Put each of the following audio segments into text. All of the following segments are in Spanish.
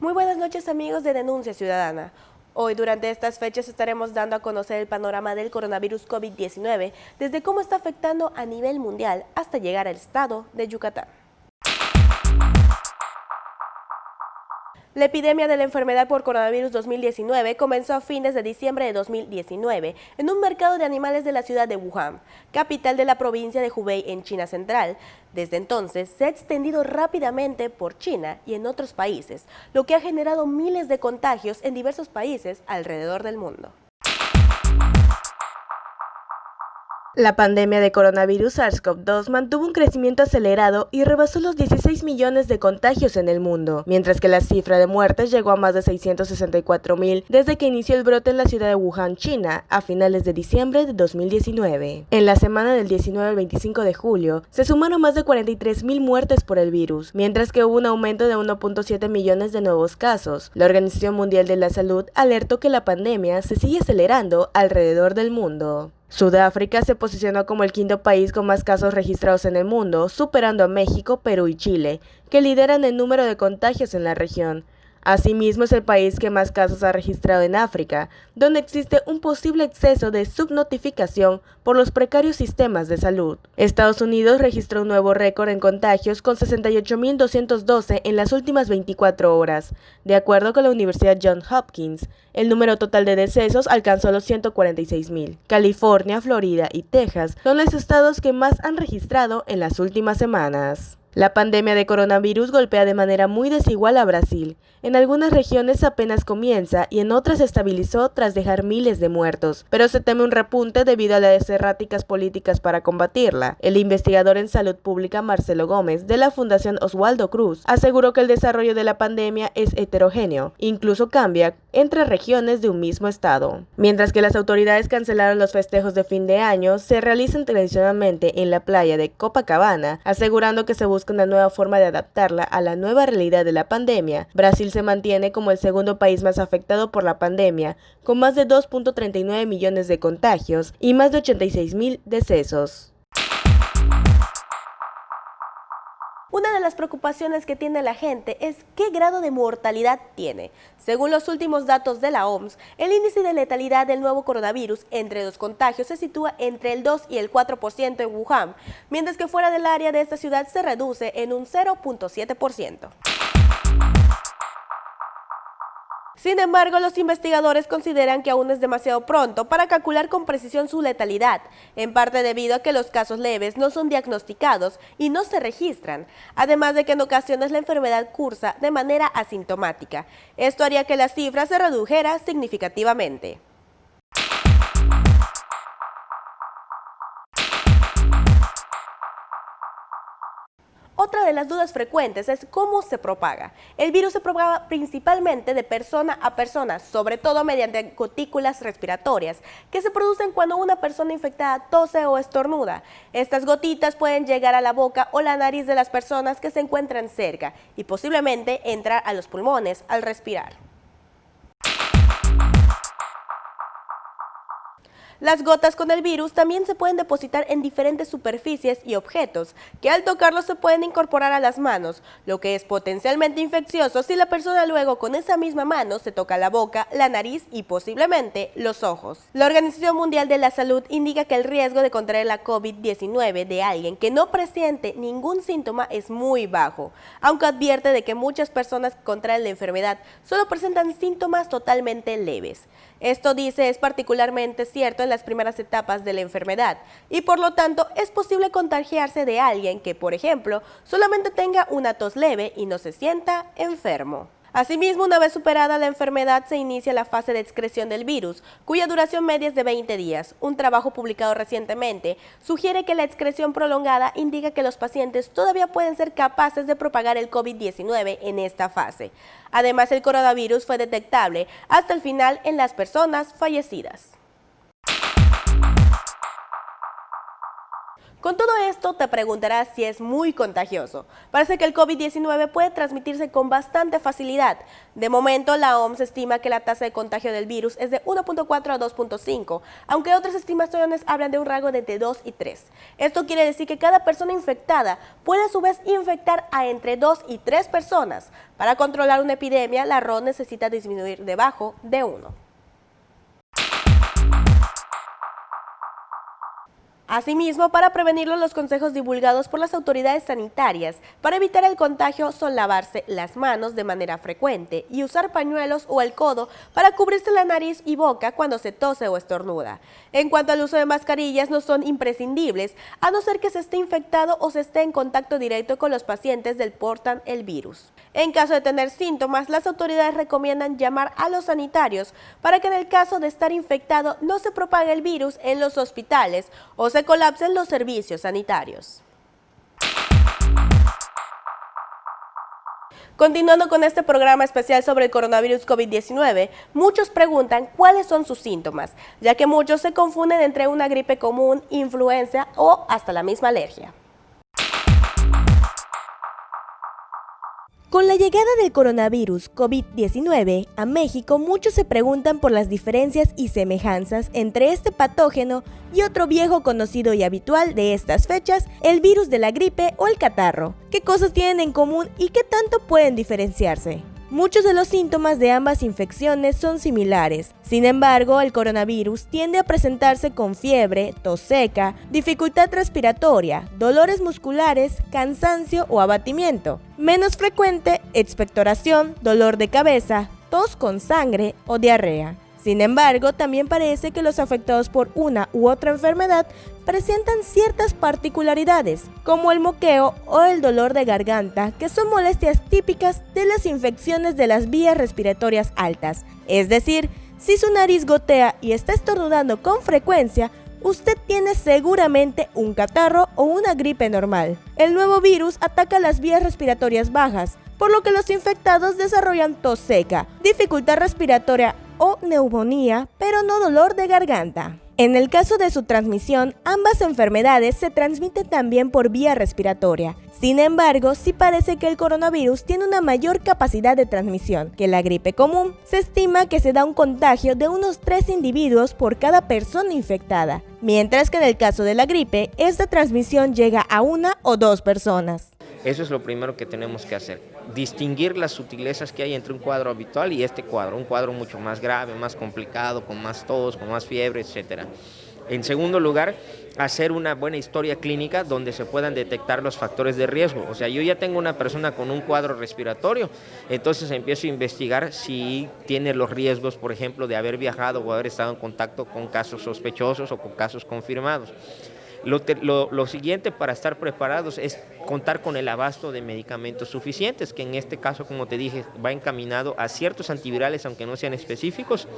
Muy buenas noches amigos de Denuncia Ciudadana. Hoy durante estas fechas estaremos dando a conocer el panorama del coronavirus COVID-19 desde cómo está afectando a nivel mundial hasta llegar al estado de Yucatán. La epidemia de la enfermedad por coronavirus 2019 comenzó a fines de diciembre de 2019 en un mercado de animales de la ciudad de Wuhan, capital de la provincia de Hubei en China Central. Desde entonces se ha extendido rápidamente por China y en otros países, lo que ha generado miles de contagios en diversos países alrededor del mundo. La pandemia de coronavirus SARS-CoV-2 mantuvo un crecimiento acelerado y rebasó los 16 millones de contagios en el mundo, mientras que la cifra de muertes llegó a más de 664.000 desde que inició el brote en la ciudad de Wuhan, China, a finales de diciembre de 2019. En la semana del 19 al 25 de julio, se sumaron más de 43.000 muertes por el virus, mientras que hubo un aumento de 1.7 millones de nuevos casos. La Organización Mundial de la Salud alertó que la pandemia se sigue acelerando alrededor del mundo. Sudáfrica se posicionó como el quinto país con más casos registrados en el mundo, superando a México, Perú y Chile, que lideran el número de contagios en la región. Asimismo, es el país que más casos ha registrado en África, donde existe un posible exceso de subnotificación por los precarios sistemas de salud. Estados Unidos registró un nuevo récord en contagios con 68.212 en las últimas 24 horas. De acuerdo con la Universidad Johns Hopkins, el número total de decesos alcanzó los 146.000. California, Florida y Texas son los estados que más han registrado en las últimas semanas. La pandemia de coronavirus golpea de manera muy desigual a Brasil. En algunas regiones apenas comienza y en otras se estabilizó tras dejar miles de muertos, pero se teme un repunte debido a las erráticas políticas para combatirla. El investigador en salud pública Marcelo Gómez, de la Fundación Oswaldo Cruz, aseguró que el desarrollo de la pandemia es heterogéneo, incluso cambia entre regiones de un mismo estado. Mientras que las autoridades cancelaron los festejos de fin de año, se realizan tradicionalmente en la playa de Copacabana, asegurando que se busca una nueva forma de adaptarla a la nueva realidad de la pandemia. Brasil se mantiene como el segundo país más afectado por la pandemia, con más de 2.39 millones de contagios y más de 86.000 decesos. Una de las preocupaciones que tiene la gente es qué grado de mortalidad tiene. Según los últimos datos de la OMS, el índice de letalidad del nuevo coronavirus entre los contagios se sitúa entre el 2 y el 4% en Wuhan, mientras que fuera del área de esta ciudad se reduce en un 0.7%. Sin embargo, los investigadores consideran que aún es demasiado pronto para calcular con precisión su letalidad, en parte debido a que los casos leves no son diagnosticados y no se registran, además de que en ocasiones la enfermedad cursa de manera asintomática. Esto haría que la cifra se redujera significativamente. Otra de las dudas frecuentes es cómo se propaga. El virus se propaga principalmente de persona a persona, sobre todo mediante gotículas respiratorias, que se producen cuando una persona infectada tose o estornuda. Estas gotitas pueden llegar a la boca o la nariz de las personas que se encuentran cerca y posiblemente entrar a los pulmones al respirar. Las gotas con el virus también se pueden depositar en diferentes superficies y objetos, que al tocarlos se pueden incorporar a las manos, lo que es potencialmente infeccioso si la persona luego con esa misma mano se toca la boca, la nariz y posiblemente los ojos. La Organización Mundial de la Salud indica que el riesgo de contraer la COVID-19 de alguien que no presiente ningún síntoma es muy bajo, aunque advierte de que muchas personas que contraen la enfermedad solo presentan síntomas totalmente leves. Esto, dice, es particularmente cierto en las primeras etapas de la enfermedad y por lo tanto es posible contagiarse de alguien que, por ejemplo, solamente tenga una tos leve y no se sienta enfermo. Asimismo, una vez superada la enfermedad, se inicia la fase de excreción del virus, cuya duración media es de 20 días. Un trabajo publicado recientemente sugiere que la excreción prolongada indica que los pacientes todavía pueden ser capaces de propagar el COVID-19 en esta fase. Además, el coronavirus fue detectable hasta el final en las personas fallecidas. Con todo esto te preguntarás si es muy contagioso. Parece que el COVID-19 puede transmitirse con bastante facilidad. De momento, la OMS estima que la tasa de contagio del virus es de 1.4 a 2.5, aunque otras estimaciones hablan de un rango de entre 2 y 3. Esto quiere decir que cada persona infectada puede a su vez infectar a entre 2 y 3 personas. Para controlar una epidemia, la RO necesita disminuir debajo de 1. Asimismo, para prevenirlo, los consejos divulgados por las autoridades sanitarias para evitar el contagio son lavarse las manos de manera frecuente y usar pañuelos o el codo para cubrirse la nariz y boca cuando se tose o estornuda. En cuanto al uso de mascarillas, no son imprescindibles, a no ser que se esté infectado o se esté en contacto directo con los pacientes del portan el virus. En caso de tener síntomas, las autoridades recomiendan llamar a los sanitarios para que en el caso de estar infectado no se propague el virus en los hospitales o se colapsen los servicios sanitarios. Continuando con este programa especial sobre el coronavirus COVID-19, muchos preguntan cuáles son sus síntomas, ya que muchos se confunden entre una gripe común, influenza o hasta la misma alergia. Con la llegada del coronavirus COVID-19 a México, muchos se preguntan por las diferencias y semejanzas entre este patógeno y otro viejo conocido y habitual de estas fechas, el virus de la gripe o el catarro. ¿Qué cosas tienen en común y qué tanto pueden diferenciarse? Muchos de los síntomas de ambas infecciones son similares. Sin embargo, el coronavirus tiende a presentarse con fiebre, tos seca, dificultad respiratoria, dolores musculares, cansancio o abatimiento. Menos frecuente, expectoración, dolor de cabeza, tos con sangre o diarrea. Sin embargo, también parece que los afectados por una u otra enfermedad presentan ciertas particularidades, como el moqueo o el dolor de garganta, que son molestias típicas de las infecciones de las vías respiratorias altas. Es decir, si su nariz gotea y está estornudando con frecuencia, usted tiene seguramente un catarro o una gripe normal. El nuevo virus ataca las vías respiratorias bajas, por lo que los infectados desarrollan tos seca, dificultad respiratoria o neumonía, pero no dolor de garganta. En el caso de su transmisión, ambas enfermedades se transmiten también por vía respiratoria. Sin embargo, sí parece que el coronavirus tiene una mayor capacidad de transmisión que la gripe común. Se estima que se da un contagio de unos 3 individuos por cada persona infectada, mientras que en el caso de la gripe, esta transmisión llega a 1 o 2 personas. Eso es lo primero que tenemos que hacer, distinguir las sutilezas que hay entre un cuadro habitual y este cuadro, un cuadro mucho más grave, más complicado, con más tos, con más fiebre, etc. En segundo lugar, hacer una buena historia clínica donde se puedan detectar los factores de riesgo. O sea, yo ya tengo una persona con un cuadro respiratorio, entonces empiezo a investigar si tiene los riesgos, por ejemplo, de haber viajado o haber estado en contacto con casos sospechosos o con casos confirmados. Lo siguiente para estar preparados es contar con el abasto de medicamentos suficientes, que en este caso, como te dije, va encaminado a ciertos antivirales, aunque no sean específicos,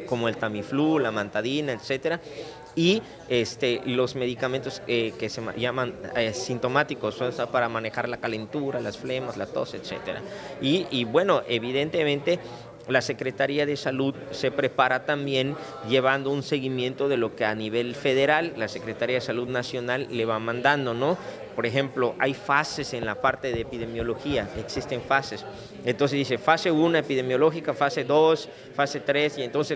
como el Tamiflu, la Mantadina, etcétera, y los medicamentos que se llaman sintomáticos, o sea, para manejar la calentura, las flemas, la tos, etcétera. Y bueno, evidentemente la Secretaría de Salud se prepara también llevando un seguimiento de lo que a nivel federal la Secretaría de Salud Nacional le va mandando, ¿no? Por ejemplo, hay fases en la parte de epidemiología, existen fases. Entonces dice fase 1 epidemiológica, fase 2, fase 3, y entonces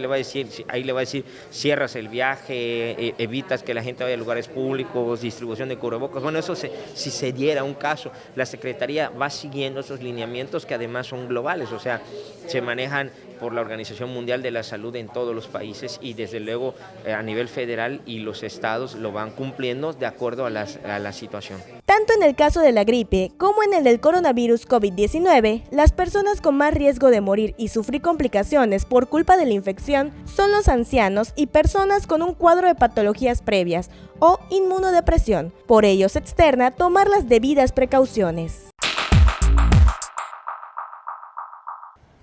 ahí le va a decir, cierras el viaje, evitas que la gente vaya a lugares públicos, distribución de cubrebocas. Bueno, eso si se diera un caso, la Secretaría va siguiendo esos lineamientos que además son globales, o sea, se manejan por la Organización Mundial de la Salud en todos los países y desde luego a nivel federal y los estados lo van cumpliendo de acuerdo a la situación. Tanto en el caso de la gripe como en el del coronavirus COVID-19, las personas con más riesgo de morir y sufrir complicaciones por culpa de la infección son los ancianos y personas con un cuadro de patologías previas o inmunodepresión. Por ello se externa tomar las debidas precauciones.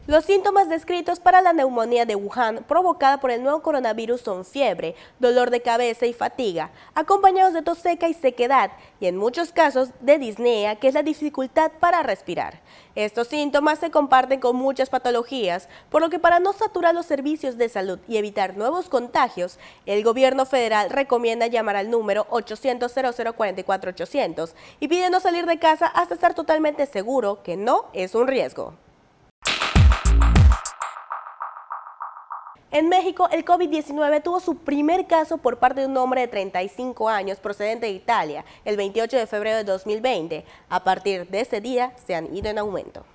Los síntomas descritos para la neumonía de Wuhan provocada por el nuevo coronavirus son fiebre, dolor de cabeza y fatiga, acompañados de tos seca y sequedad, y en muchos casos de disnea, que es la dificultad para respirar. Estos síntomas se comparten con muchas patologías, por lo que para no saturar los servicios de salud y evitar nuevos contagios, el gobierno federal recomienda llamar al número 800-0044-800 y pide no salir de casa hasta estar totalmente seguro que no es un riesgo. En México, el COVID-19 tuvo su primer caso por parte de un hombre de 35 años procedente de Italia el 28 de febrero de 2020. A partir de ese día se han ido en aumento.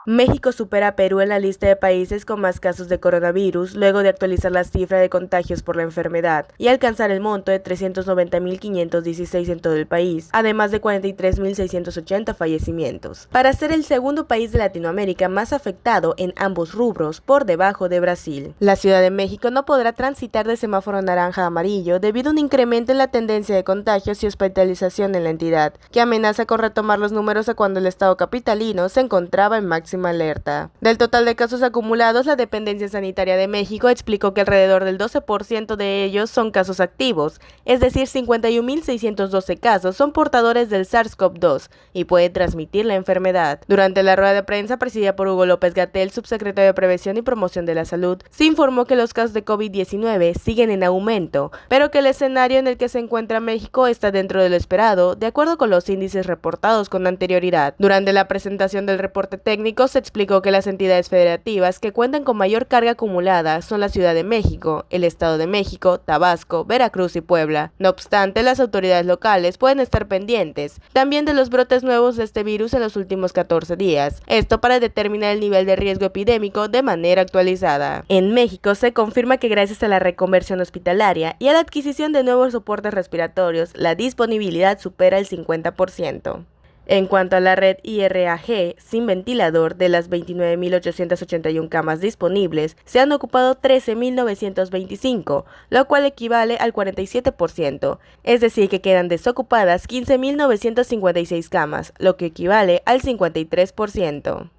México supera a Perú en la lista de países con más casos de coronavirus luego de actualizar la cifra de contagios por la enfermedad y alcanzar el monto de 390.516 en todo el país, además de 43.680 fallecimientos, para ser el segundo país de Latinoamérica más afectado en ambos rubros, por debajo de Brasil. La Ciudad de México no podrá transitar de semáforo naranja a amarillo debido a un incremento en la tendencia de contagios y hospitalización en la entidad, que amenaza con retomar los números a cuando el estado capitalino se encontraba en máxima alerta. Del total de casos acumulados, la Dependencia Sanitaria de México explicó que alrededor del 12% de ellos son casos activos, es decir, 51.612 casos son portadores del SARS-CoV-2 y pueden transmitir la enfermedad. Durante la rueda de prensa presidida por Hugo López-Gatell, subsecretario de Prevención y Promoción de la Salud, se informó que los casos de COVID-19 siguen en aumento, pero que el escenario en el que se encuentra México está dentro de lo esperado, de acuerdo con los índices reportados con anterioridad. Durante la presentación del reporte técnico, se explicó que las entidades federativas que cuentan con mayor carga acumulada son la Ciudad de México, el Estado de México, Tabasco, Veracruz y Puebla. No obstante, las autoridades locales pueden estar pendientes también de los brotes nuevos de este virus en los últimos 14 días, esto para determinar el nivel de riesgo epidémico de manera actualizada. En México se confirma que gracias a la reconversión hospitalaria y a la adquisición de nuevos soportes respiratorios, la disponibilidad supera el 50%. En cuanto a la red IRAG sin ventilador, de las 29.881 camas disponibles, se han ocupado 13.925, lo cual equivale al 47%, es decir que quedan desocupadas 15.956 camas, lo que equivale al 53%.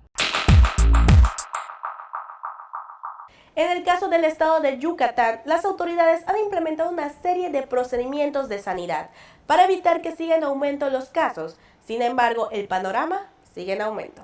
En el caso del estado de Yucatán, las autoridades han implementado una serie de procedimientos de sanidad para evitar que sigan en aumento los casos. Sin embargo, el panorama sigue en aumento.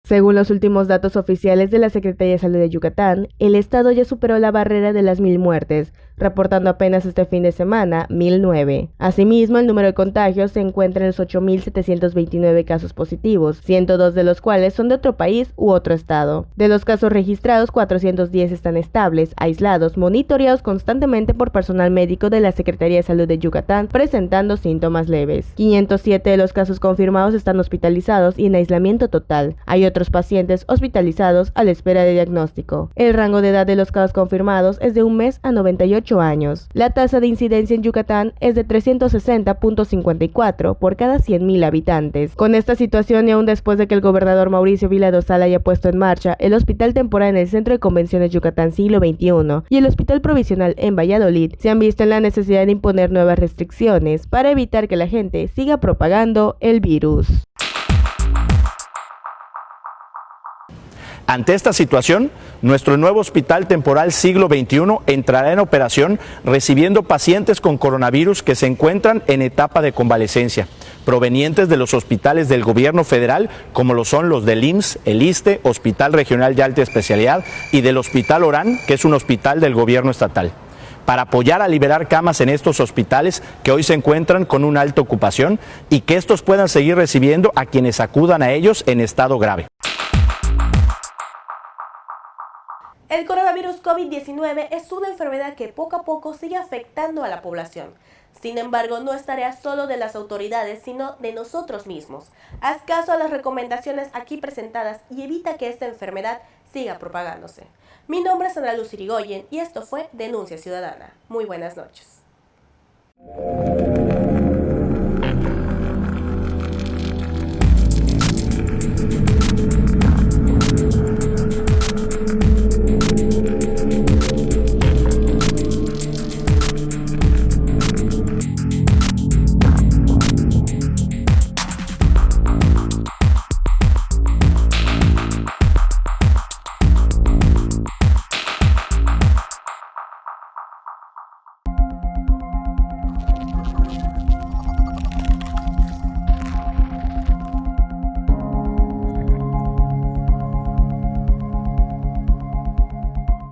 Según los últimos datos oficiales de la Secretaría de Salud de Yucatán, el estado ya superó la barrera de las 1.000 muertes, reportando apenas este fin de semana 1.009. Asimismo, el número de contagios se encuentra en los 8.729 casos positivos, 102 de los cuales son de otro país u otro estado. De los casos registrados, 410 están estables, aislados, monitoreados constantemente por personal médico de la Secretaría de Salud de Yucatán, presentando síntomas leves. 507 de los casos confirmados están hospitalizados y en aislamiento total. Hay otros pacientes hospitalizados a la espera de diagnóstico. El rango de edad de los casos confirmados es de 1 mes a 98 años. La tasa de incidencia en Yucatán es de 360.54 por cada 100.000 habitantes. Con esta situación, y aún después de que el gobernador Mauricio Vila Dosal haya puesto en marcha el hospital temporal en el Centro de Convenciones Yucatán Siglo XXI y el hospital provisional en Valladolid, se han visto en la necesidad de imponer nuevas restricciones para evitar que la gente siga propagando el virus. Ante esta situación, nuestro nuevo Hospital Temporal Siglo XXI entrará en operación recibiendo pacientes con coronavirus que se encuentran en etapa de convalecencia, provenientes de los hospitales del gobierno federal, como lo son los del IMSS, el ISSSTE, Hospital Regional de Alta Especialidad, y del Hospital Orán, que es un hospital del gobierno estatal, para apoyar a liberar camas en estos hospitales que hoy se encuentran con una alta ocupación y que estos puedan seguir recibiendo a quienes acudan a ellos en estado grave. El coronavirus COVID-19 es una enfermedad que poco a poco sigue afectando a la población. Sin embargo, no es tarea solo de las autoridades, sino de nosotros mismos. Haz caso a las recomendaciones aquí presentadas y evita que esta enfermedad siga propagándose. Mi nombre es Ana Luz Irigoyen y esto fue Denuncia Ciudadana. Muy buenas noches.